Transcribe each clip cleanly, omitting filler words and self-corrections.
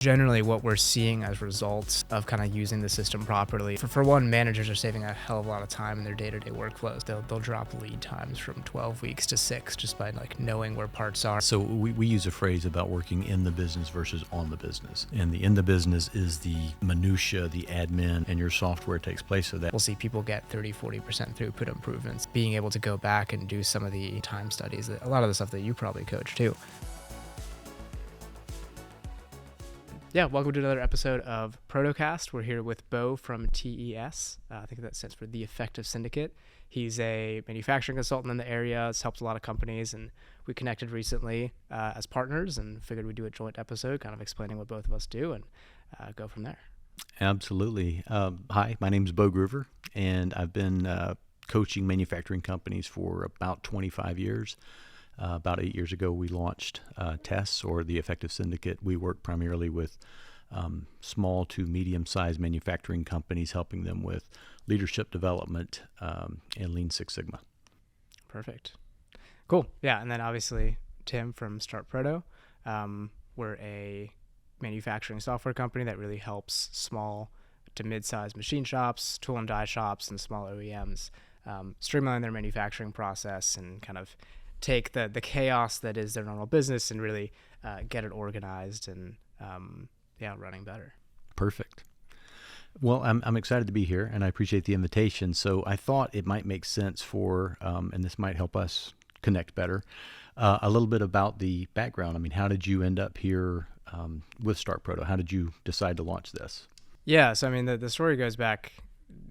Generally, what we're seeing as results of kind of using the system properly, for one, managers are saving a hell of a lot of time in their day-to-day workflows. They'll drop lead times from 12 weeks to 6 just by knowing where parts are. So we use a phrase about working in the business versus on the business. And the in the business is the minutia, the admin, and your software takes place of that. We'll see people get 30-40% throughput improvements, being able to go back and do some of the time studies, a lot of the stuff that you probably coach too. Yeah, welcome to another episode of Protocast. We're here with Beau from TES. I think that stands for the Effective Syndicate. He's a manufacturing consultant in the area. Has helped a lot of companies, and we connected recently as partners and figured we'd do a joint episode kind of explaining what both of us do and go from there. Absolutely. Hi, my name is Beau Groover, and I've been coaching manufacturing companies for about 25 years. About 8 years ago, we launched TES, or the Effective Syndicate. We work primarily with small to medium-sized manufacturing companies, helping them with leadership development and Lean Six Sigma. Perfect. Cool. Yeah, and then obviously Tim from StartProto. We're a manufacturing software company that really helps small to mid-sized machine shops, tool and die shops, and small OEMs streamline their manufacturing process and kind of take the chaos that is their normal business and really get it organized and running better. Perfect. Well, I'm excited to be here, and I appreciate the invitation. So I thought it might make sense for, and this might help us connect better, a little bit about the background. I mean, how did you end up here with StartProto? How did you decide to launch this? Yeah, so I mean, the story goes back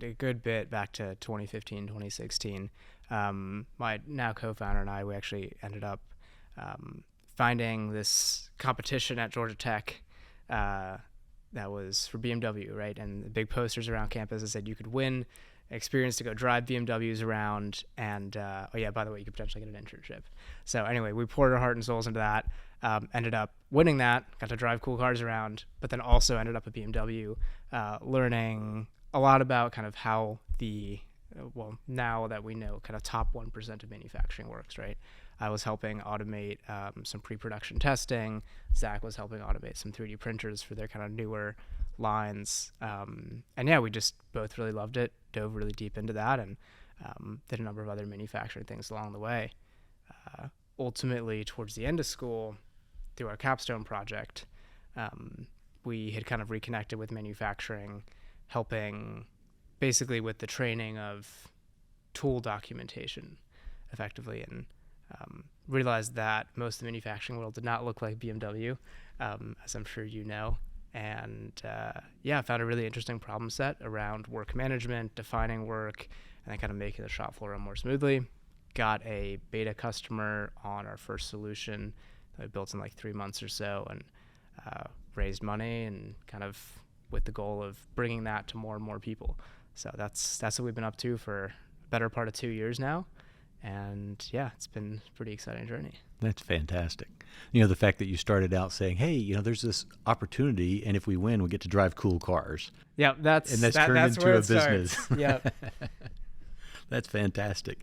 a good bit back to 2015, 2016. My now co-founder and I, we actually ended up finding this competition at Georgia Tech that was for BMW, right? And the big posters around campus that said you could win experience to go drive BMWs around, and by the way, you could potentially get an internship. So anyway, we poured our heart and souls into that, ended up winning that, got to drive cool cars around, but then also ended up at BMW learning a lot about kind of how now that we know kind of top 1% of manufacturing works, right? I was helping automate some pre-production testing. Zach was helping automate some 3D printers for their kind of newer lines. We just both really loved it, dove really deep into that, and did a number of other manufacturing things along the way. Ultimately, towards the end of school, through our capstone project, we had kind of reconnected with manufacturing, helping basically with the training of tool documentation effectively, and realized that most of the manufacturing world did not look like BMW, as I'm sure you know. And found a really interesting problem set around work management, defining work, and then kind of making the shop floor run more smoothly. Got a beta customer on our first solution that we built in like 3 months or so, and raised money and kind of with the goal of bringing that to more and more people. So that's what we've been up to for a better part of 2 years now. And yeah, it's been a pretty exciting journey. That's fantastic. You know, the fact that you started out saying, hey, there's this opportunity, and if we win, we get to drive cool cars. Yeah, that's turned into a business. Yeah. That's fantastic.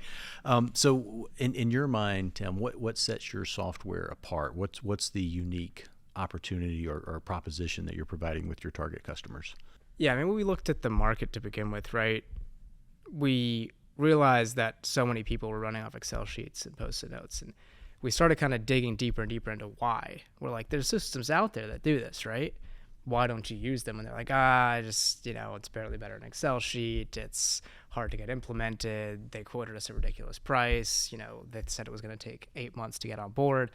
So in your mind, Tim, what sets your software apart? What's the unique opportunity or proposition that you're providing with your target customers? Yeah, I mean, when we looked at the market to begin with, right, we realized that so many people were running off Excel sheets and Post-it notes, and we started kind of digging deeper and deeper into why. We're like, there's systems out there that do this, right? Why don't you use them? And they're like, it's barely better than an Excel sheet. It's hard to get implemented. They quoted us a ridiculous price. They said it was going to take 8 months to get on board.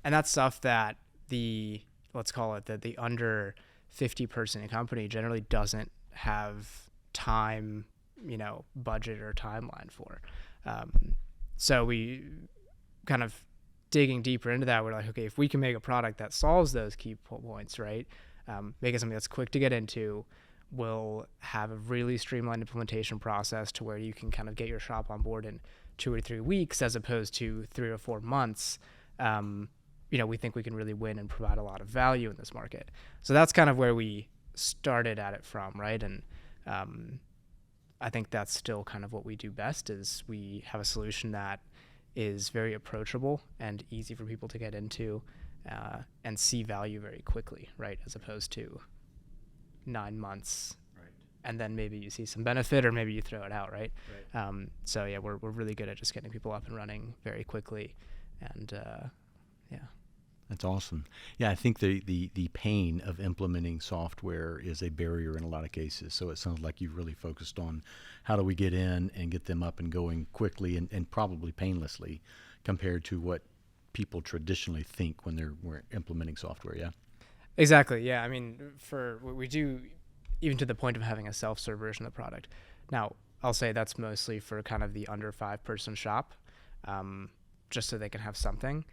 And that's stuff that the under 50 person company generally doesn't have time, budget or timeline for. So we kind of digging deeper into that. We're like, okay, if we can make a product that solves those key points, right? Make it something that's quick to get into, we'll have a really streamlined implementation process to where you can kind of get your shop on board in 2 or 3 weeks as opposed to 3 or 4 months. We think we can really win and provide a lot of value in this market. So that's kind of where we started at it from, right? And I think that's still kind of what we do best, is we have a solution that is very approachable and easy for people to get into, and see value very quickly, right? As opposed to 9 months, Right. and then maybe you see some benefit, or maybe you throw it out, right? Right. So yeah, we're really good at just getting people up and running very quickly, and yeah. That's awesome. Yeah, I think the pain of implementing software is a barrier in a lot of cases. So it sounds like you've really focused on how do we get in and get them up and going quickly and probably painlessly compared to what people traditionally think when we're implementing software. Yeah. Exactly. Yeah. I mean, we do, even to the point of having a self-serve version of the product. Now, I'll say that's mostly for kind of the under 5-person shop, just so they can have something.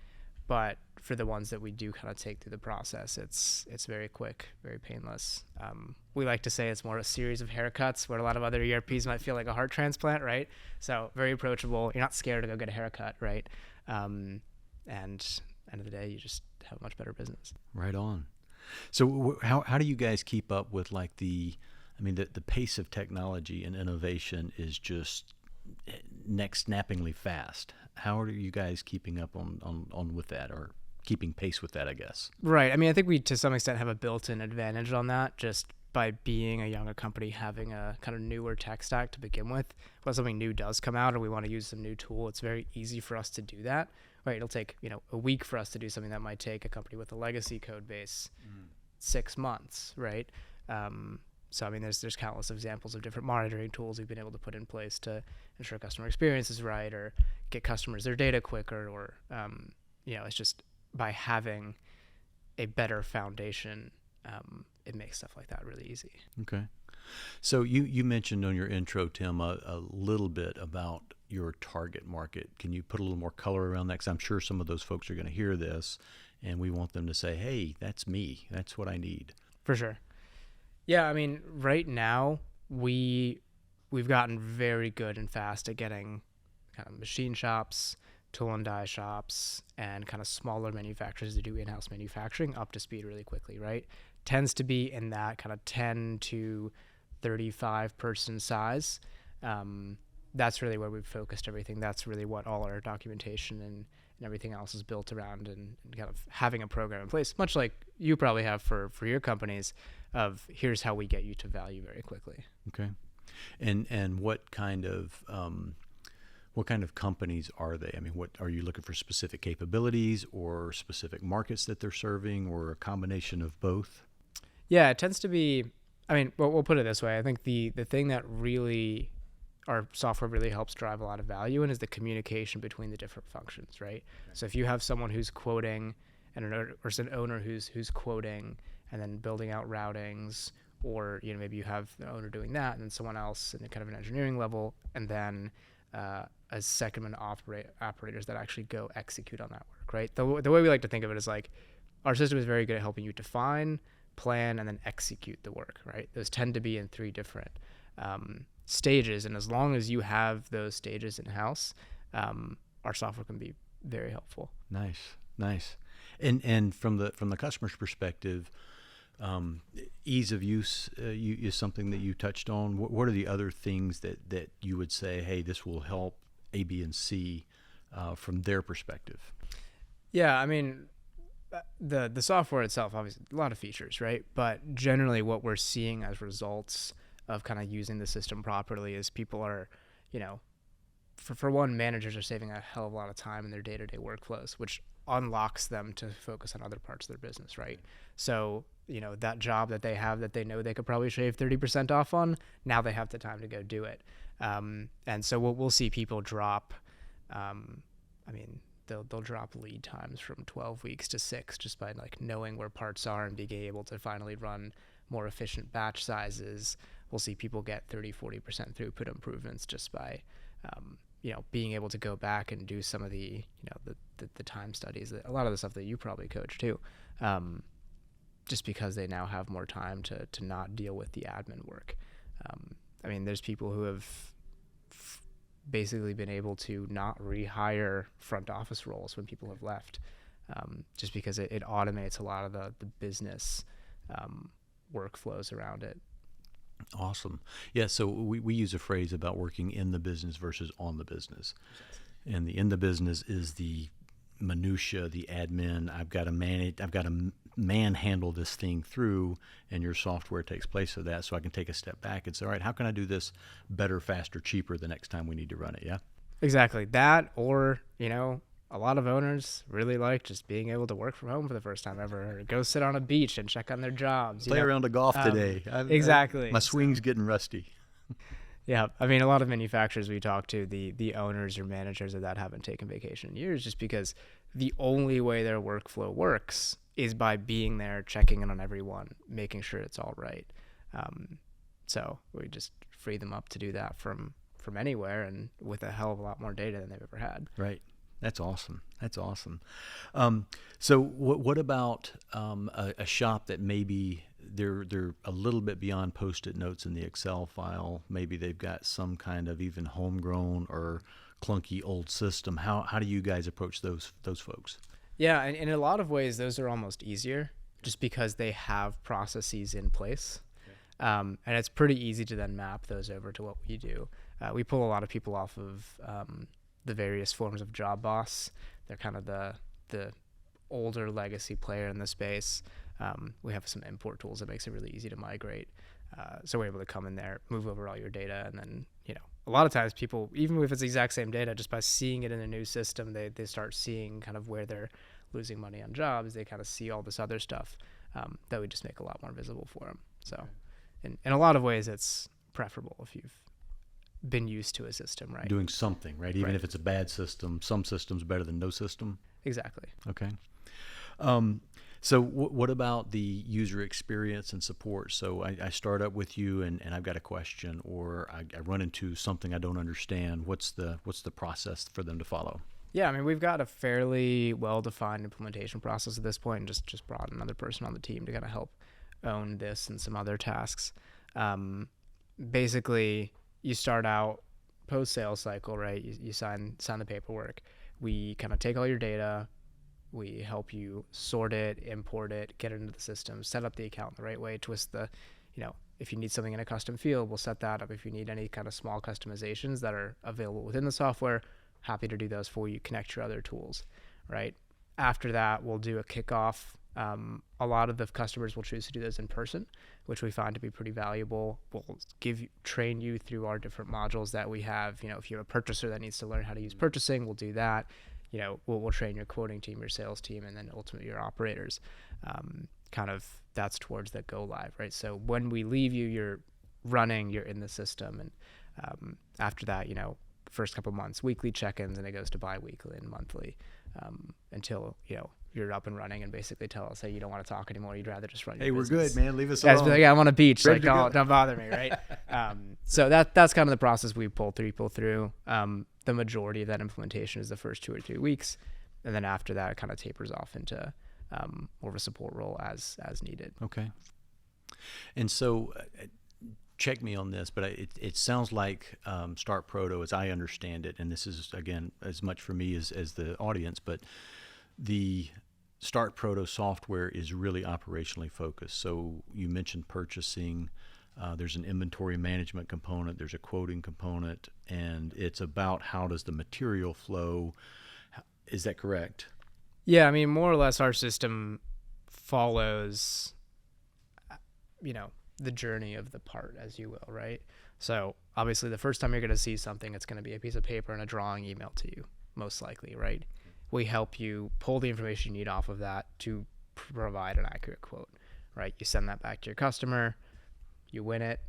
But for the ones that we do kind of take through the process, it's very quick, very painless. We like to say it's more a series of haircuts, where a lot of other ERPs might feel like a heart transplant, right? So very approachable. You're not scared to go get a haircut, right? And end of the day, you just have a much better business. Right on. So how do you guys keep up with like the pace of technology and innovation is just neck-snappingly fast. How are you guys keeping up on with that, or keeping pace with that, I guess? Right. I mean, I think we, to some extent, have a built-in advantage on that, just by being a younger company, having a kind of newer tech stack to begin with. When something new does come out or we want to use some new tool, it's very easy for us to do that. Right. It'll take, a week for us to do something that might take a company with a legacy code base 6 months. Right. So, I mean, there's countless examples of different monitoring tools we've been able to put in place to ensure customer experience is right, or get customers their data quicker, or, it's just by having a better foundation, it makes stuff like that really easy. Okay. So you mentioned on your intro, Tim, a little bit about your target market. Can you put a little more color around that? Because I'm sure some of those folks are going to hear this, and we want them to say, hey, that's me. That's what I need. For sure. Yeah, I mean, right now we've gotten very good and fast at getting kind of machine shops, tool and die shops, and kind of smaller manufacturers that do in-house manufacturing up to speed really quickly, right? Tends to be in that kind of 10 to 35 person size. That's really where we've focused everything. That's really what all our documentation and everything else is built around, and kind of having a program in place, much like you probably have for your companies, of here's how we get you to value very quickly. Okay. And what kind of companies are they? I mean, what are you looking for? Specific capabilities or specific markets that they're serving, or a combination of both? Yeah, it tends to be, I mean, we'll put it this way. I think the thing that really our software really helps drive a lot of value in is the communication between the different functions, right? Okay. So if you have someone who's quoting and an owner who's quoting and then building out routings, or maybe you have the owner doing that and then someone else in kind of an engineering level, and then a second operators that actually go execute on that work, right? The way we like to think of it is like our system is very good at helping you define, plan, and then execute the work, right? Those tend to be in 3 different stages, and as long as you have those stages in-house, our software can be very helpful. Nice. And from the customer's perspective, ease of use is something that you touched on. What are the other things that you would say, hey, this will help A, B, and C from their perspective? Yeah, I mean, the software itself, obviously, a lot of features, right? But generally what we're seeing as results of kind of using the system properly is people are, for one, managers are saving a hell of a lot of time in their day-to-day workflows, which unlocks them to focus on other parts of their business, right? So, that job that they have that they know they could probably shave 30% off on, now they have the time to go do it. And so we'll see people drop, they'll drop lead times from 12 weeks to 6 just by like knowing where parts are and being able to finally run more efficient batch sizes. We'll see people get 30-40% throughput improvements just by being able to go back and do some of the time studies, a lot of the stuff that you probably coach too, just because they now have more time to not deal with the admin work. There's people who have basically been able to not rehire front office roles when people have left, just because it automates a lot of the business workflows around it. Awesome. Yeah, so we use a phrase about working in the business versus on the business. And the in the business is the minutia, the admin. I've got to manage. I've got to manhandle this thing through, and your software takes place of that. So I can take a step back and say, all right, how can I do this better, faster, cheaper the next time we need to run it? Yeah. Exactly that, or a lot of owners really like just being able to work from home for the first time ever, or go sit on a beach and check on their jobs. Play around the golf today. Exactly. My swing's getting rusty. Yeah, I mean, a lot of manufacturers we talk to, the owners or managers of that haven't taken vacation in years, just because the only way their workflow works is by being there, checking in on everyone, making sure it's all right. So we just free them up to do that from anywhere, and with a hell of a lot more data than they've ever had. Right. That's awesome. That's awesome. So what about a shop that maybe they're a little bit beyond Post-it notes in the Excel file? Maybe they've got some kind of even homegrown or clunky old system. How do you guys approach those folks? Yeah, and in a lot of ways, those are almost easier just because they have processes in place. Okay. And it's pretty easy to then map those over to what we do. We pull a lot of people off of the various forms of Job Boss. They're kind of the older legacy player in the space. We have some import tools that makes it really easy to migrate. So we're able to come in there, move over all your data, and then, a lot of times people, even if it's the exact same data, just by seeing it in a new system, they start seeing kind of where they're losing money on jobs. They kind of see all this other stuff that we just make a lot more visible for them. So in a lot of ways, it's preferable if you've been used to a system, right? Doing something, right? Even if it's a bad system, some system's better than no system. Exactly. Okay. So what about the user experience and support? So I start up with you and I've got a question, or I run into something I don't understand. What's the process for them to follow? Yeah, I mean, we've got a fairly well-defined implementation process at this point, and just brought another person on the team to kind of help own this and some other tasks. Basically, you start out post-sales cycle, right? You sign the paperwork. We kind of take all your data. We help you sort it, import it, get it into the system, set up the account the right way, twist the, if you need something in a custom field, we'll set that up. If you need any kind of small customizations that are available within the software, happy to do those for you, connect your other tools, right? After that, we'll do a kickoff. A lot of the customers will choose to do this in person, which we find to be pretty valuable. We'll train you through our different modules that we have. If you're a purchaser that needs to learn how to use purchasing, we'll do that. We'll train your quoting team, your sales team, and then ultimately your operators. Kind of that's towards the go live, right? So when we leave you, you're running, you're in the system. And after that, first couple months, weekly check-ins, and it goes to bi-weekly and monthly until, you're up and running and basically tell us, hey, you don't want to talk anymore. You'd rather just run your business. We're good, man. Leave us alone. Guys be like, yeah, I'm on a beach. Like, don't bother me, right? So that's kind of the process we pull people through. The majority of that implementation is the first 2 or 3 weeks. And then after that, it kind of tapers off into more of a support role as needed. Okay. And so check me on this, but it sounds like StartProto, as I understand it, and this is, again, as much for me as the audience, but the StartProto software is really operationally focused. So you mentioned purchasing. There's an inventory management component. There's a quoting component, and it's about how does the material flow. Is that correct? Yeah, I mean, more or less our system follows, the journey of the part, as you will, right? So obviously the first time you're going to see something, it's going to be a piece of paper and a drawing emailed to you, most likely, right? We help you pull the information you need off of that to provide an accurate quote, right? You send that back to your customer, you win it,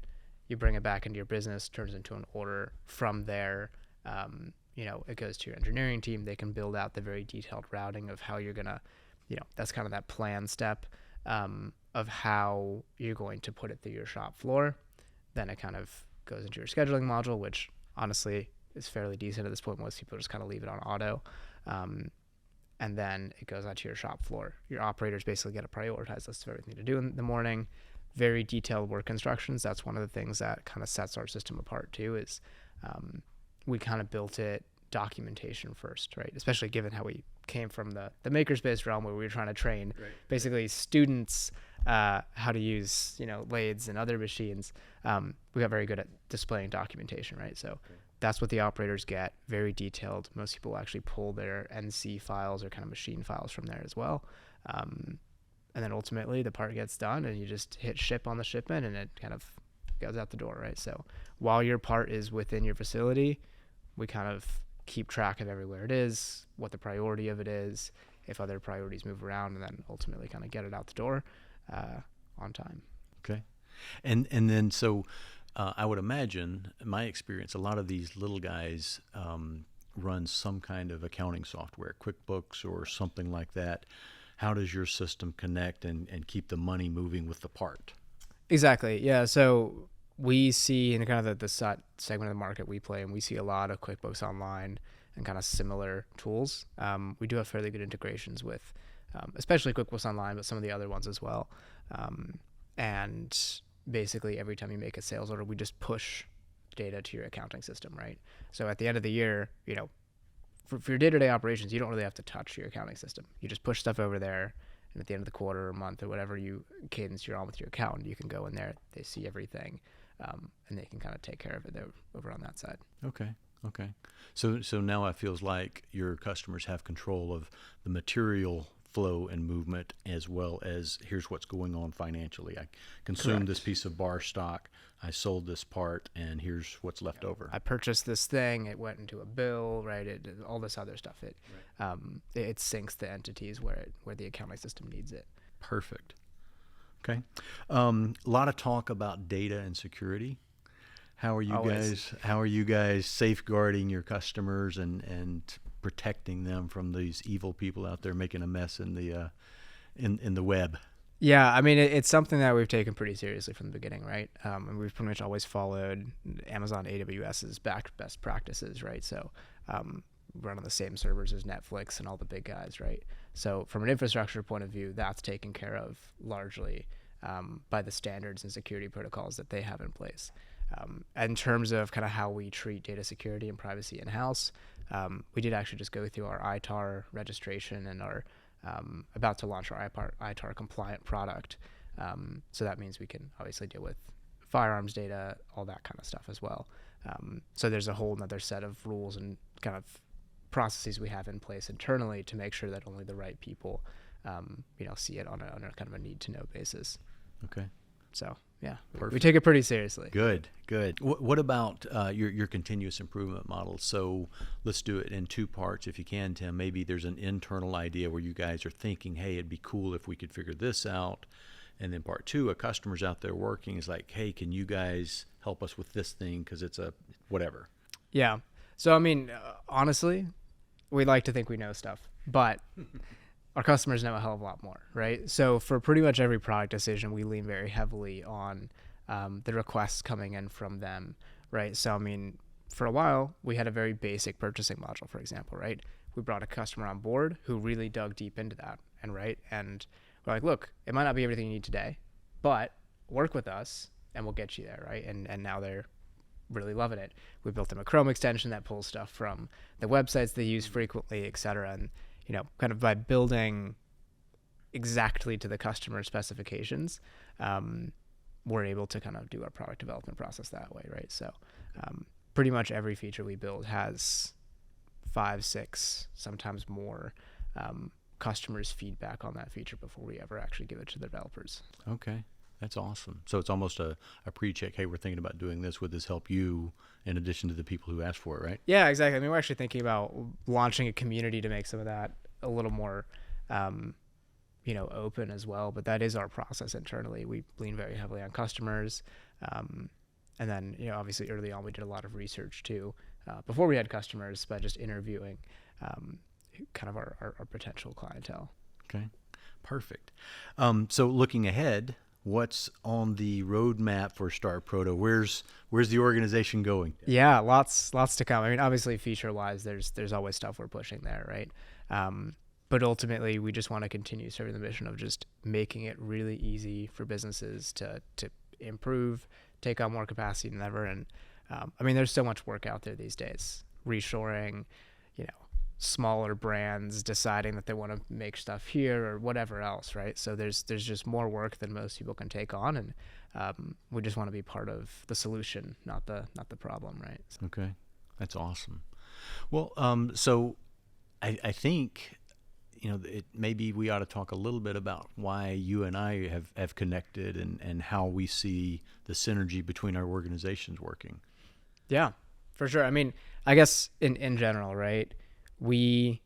you bring it back into your business, turns into an order. From there, it goes to your engineering team. They can build out the very detailed routing of how you're going to, that's kind of that plan step of how you're going to put it through your shop floor. Then it kind of goes into your scheduling module, which honestly is fairly decent at this point. Most people just kind of leave it on auto. And then it goes out to your shop floor. Your operators basically get a prioritized list of everything to do in the morning. Very detailed work instructions. That's one of the things that kind of sets our system apart too, is we kind of built it documentation first, right? Especially given how we came from the makerspace realm where we were trying to train basically students how to use, lathes and other machines. We got very good at displaying documentation, right? So That's what the operators get, very detailed. Most people actually pull their NC files or kind of machine files from there as well. And then ultimately the part gets done and you just hit ship on the shipment and it kind of goes out the door, right? So while your part is within your facility, we kind of keep track of everywhere it is, what the priority of it is, if other priorities move around, and then ultimately kind of get it out the door on time. Okay. And then so I would imagine, in my experience, a lot of these little guys run some kind of accounting software, QuickBooks or something like that. How does your system connect and keep the money moving with the part? Exactly. Yeah. So we see in kind of the segment of the market we play, and we see a lot of QuickBooks Online and kind of similar tools. We do have fairly good integrations with, especially QuickBooks Online, but some of the other ones as well. And basically every time you make a sales order, we just push data to your accounting system, right? So at the end of the year, for your day-to-day operations, you don't really have to touch your accounting system. You just push stuff over there, and at the end of the quarter or month or whatever cadence you're on with your accountant, you can go in there, they see everything, and they can kind of take care of it there over on that side. Okay. So now it feels like your customers have control of the material flow and movement, as well as here's what's going on financially. I consumed this piece of bar stock, I sold this part, and here's what's left over. I purchased this thing, it went into a bill, right? All this other stuff. It syncs the entities where the accounting system needs it. Perfect. Okay. A lot of talk about data and security. How are you guys safeguarding your customers and protecting them from these evil people out there making a mess in the in the web? Yeah, I mean, it's something that we've taken pretty seriously from the beginning, right? And we've pretty much always followed Amazon AWS's best practices, right? So run on the same servers as Netflix and all the big guys, right? So from an infrastructure point of view, that's taken care of largely by the standards and security protocols that they have in place. In terms of kind of how we treat data security and privacy in-house, we did actually just go through our ITAR registration and our about to launch our ITAR compliant product. So that means we can obviously deal with firearms data, all that kind of stuff as well. So there's a whole nother set of rules and kind of processes we have in place internally to make sure that only the right people, see it on a kind of a need to know basis. Okay. So yeah, Perfect. We take it pretty seriously. Good. What about your continuous improvement model? So let's do it in two parts if you can, Tim. Maybe there's an internal idea where you guys are thinking, hey, it'd be cool if we could figure this out. And then part two, a customer's out there working is like, hey, can you guys help us with this thing because it's a whatever? Yeah. So, I mean, honestly, we like to think we know stuff, but our customers know a hell of a lot more, right? So for pretty much every product decision, we lean very heavily on the requests coming in from them, right? So, I mean, for a while, we had a very basic purchasing module, for example, right? We brought a customer on board who really dug deep into that, and we're like, look, it might not be everything you need today, but work with us and we'll get you there, right? And now they're really loving it. We built them a Chrome extension that pulls stuff from the websites they use frequently, et cetera. And, kind of by building exactly to the customer specifications, we're able to kind of do our product development process that way, right? So pretty much every feature we build has 5, 6, sometimes more customers' feedback on that feature before we ever actually give it to the developers. Okay. That's awesome. So it's almost a pre-check. Hey, we're thinking about doing this. Would this help you in addition to the people who asked for it, right? Yeah, exactly. I mean, we're actually thinking about launching a community to make some of that a little more, open as well. But that is our process internally. We lean very heavily on customers. And then, obviously early on, we did a lot of research too, before we had customers, by just interviewing kind of our potential clientele. Okay, perfect. So looking ahead, what's on the roadmap for StartProto? Where's the organization going? Yeah, lots to come. I mean, obviously, feature-wise, there's always stuff we're pushing there, right? But ultimately, we just want to continue serving the mission of just making it really easy for businesses to improve, take on more capacity than ever. And I mean, there's so much work out there these days. Reshoring, smaller brands deciding that they want to make stuff here or whatever else, right? So there's just more work than most people can take on, and we just want to be part of the solution, not the problem, right? So. Okay. That's awesome. Well, so I think, maybe we ought to talk a little bit about why you and I have connected, and how we see the synergy between our organizations working. Yeah, for sure. I mean, I guess in general, right? We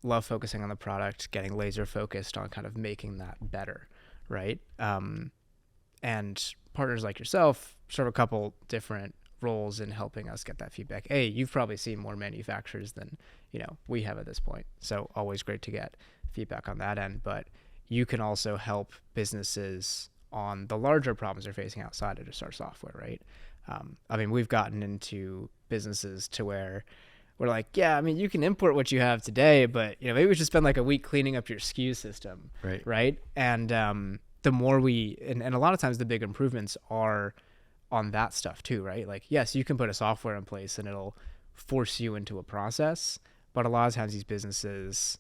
love focusing on the product, getting laser focused on kind of making that better, right? And partners like yourself serve a couple different roles in helping us get that feedback. You've probably seen more manufacturers than we have at this point, so always great to get feedback on that end. But you can also help businesses on the larger problems they're facing outside of just our software, right? I mean, we've gotten into businesses to where we're like, yeah, I mean, you can import what you have today, but maybe we should spend like a week cleaning up your SKU system, right? And the more and a lot of times the big improvements are on that stuff too, right? Like, yes, you can put a software in place and it'll force you into a process, but a lot of times these businesses,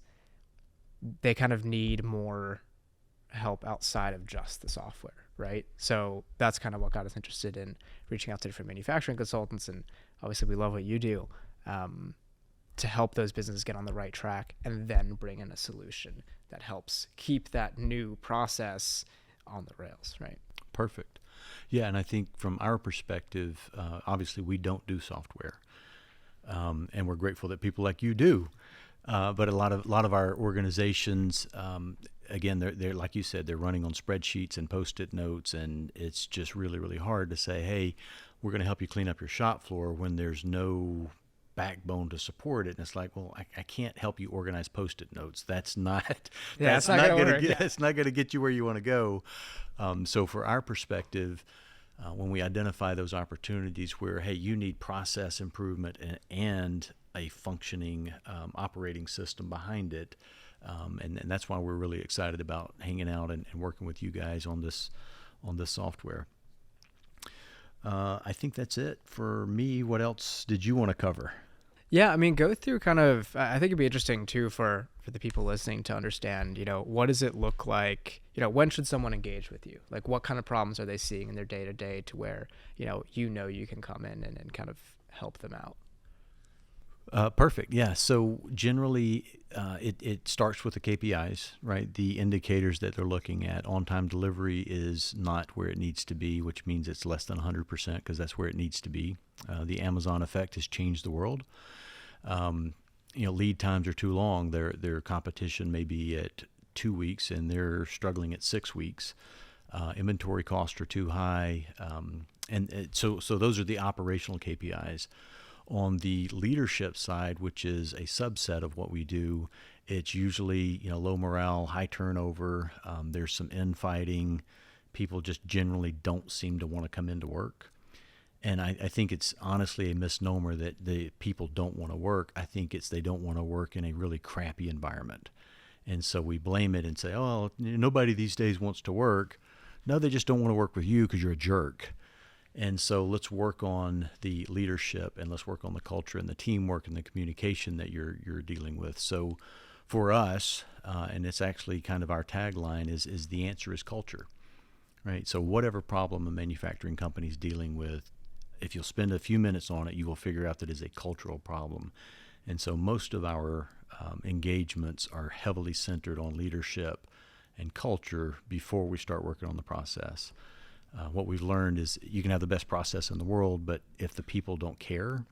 they kind of need more help outside of just the software, right? So that's kind of what got us interested in reaching out to different manufacturing consultants, and obviously we love what you do, to help those businesses get on the right track and then bring in a solution that helps keep that new process on the rails, right? Perfect. Yeah, and I think from our perspective, obviously we don't do software, and we're grateful that people like you do. But a lot of our organizations, again, they're like you said, they're running on spreadsheets and Post-it notes, and it's just really, really hard to say, hey, we're going to help you clean up your shop floor when there's no backbone to support it. And it's like, well, I can't help you organize Post-it notes. That's not that's not going to it's not going to get you where you want to go. So for our perspective, when we identify those opportunities where, hey, you need process improvement and a functioning operating system behind it, and that's why we're really excited about hanging out and working with you guys on this software. I think that's it for me. What else did you want to cover? Yeah, I mean, go through kind of, I think it'd be interesting too for the people listening to understand, what does it look like, when should someone engage with you? Like, what kind of problems are they seeing in their day to day to where, you can come in and kind of help them out? Perfect. Yeah. So generally, it starts with the KPIs, right? The indicators that they're looking at. On-time delivery is not where it needs to be, which means it's less than 100% because that's where it needs to be. The Amazon effect has changed the world. Lead times are too long. Their competition may be at 2 weeks and they're struggling at 6 weeks. Inventory costs are too high. So those are the operational KPIs. On the leadership side, which is a subset of what we do, it's usually low morale, high turnover. There's some infighting. People just generally don't seem to want to come into work. And I think it's honestly a misnomer that the people don't want to work. I think it's they don't want to work in a really crappy environment. And so we blame it and say, oh, nobody these days wants to work. No, they just don't want to work with you because you're a jerk. And so let's work on the leadership, and let's work on the culture and the teamwork and the communication that you're dealing with. So for us, and it's actually kind of our tagline, is the answer is culture, right? So whatever problem a manufacturing company is dealing with, if you'll spend a few minutes on it, you will figure out that it's a cultural problem. And so most of our engagements are heavily centered on leadership and culture before we start working on the process. What we've learned is you can have the best process in the world, but if the people don't care,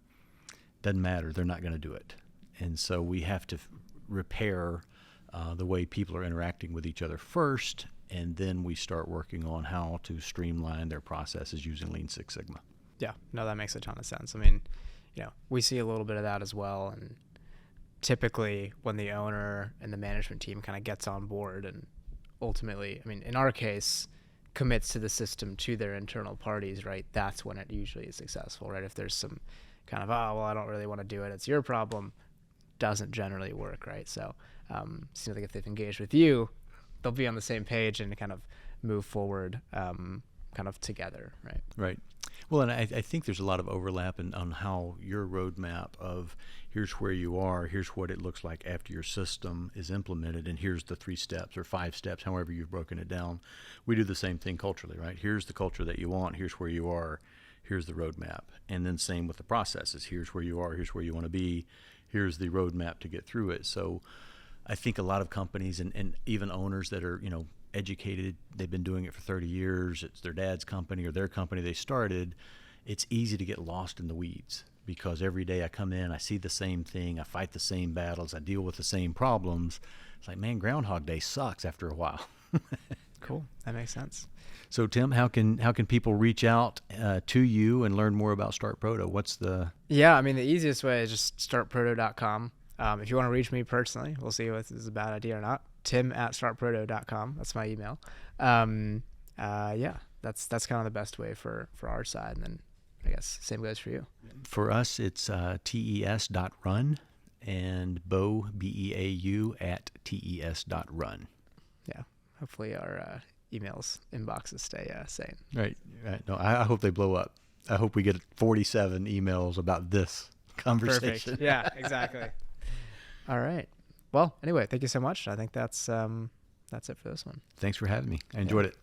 doesn't matter. They're not going to do it. And so we have to repair the way people are interacting with each other first, and then we start working on how to streamline their processes using Lean Six Sigma. Yeah, no, that makes a ton of sense. I mean, we see a little bit of that as well. And typically when the owner and the management team kind of gets on board and ultimately, I mean, in our case, commits to the system to their internal parties, right? That's when it usually is successful, right? If there's some kind of, oh, well, I don't really want to do it, it's your problem, doesn't generally work, right? So seems like if they've engaged with you, they'll be on the same page and kind of move forward kind of together, right? Right. Well, and I think there's a lot of overlap on how your roadmap of here's where you are, here's what it looks like after your system is implemented, and here's the 3 steps or 5 steps, however you've broken it down. We do the same thing culturally, right? Here's the culture that you want, here's where you are, here's the roadmap. And then same with the processes. Here's where you are. Here's where you want to be. Here's the roadmap to get through it. So I think a lot of companies and even owners that are, educated, they've been doing it for 30 years. It's their dad's company or their company they started. It's easy to get lost in the weeds because every day I come in, I see the same thing. I fight the same battles. I deal with the same problems. It's like, man, Groundhog Day sucks after a while. Cool. That makes sense. So Tim, how can people reach out to you and learn more about StartProto? What's the... Yeah, I mean, the easiest way is just startproto.com. If you want to reach me personally, we'll see if this is a bad idea or not. Tim@startproto.com. That's my email. Yeah, that's kind of the best way for our side. And then I guess same goes for you. For us, it's tes.run and Beau, Beau, at tes.run. Yeah, hopefully our emails inboxes stay sane. Right. No, I hope they blow up. I hope we get 47 emails about this conversation. Perfect. Yeah, exactly. All right. Well, anyway, thank you so much. I think that's it for this one. Thanks for having me. I enjoyed it.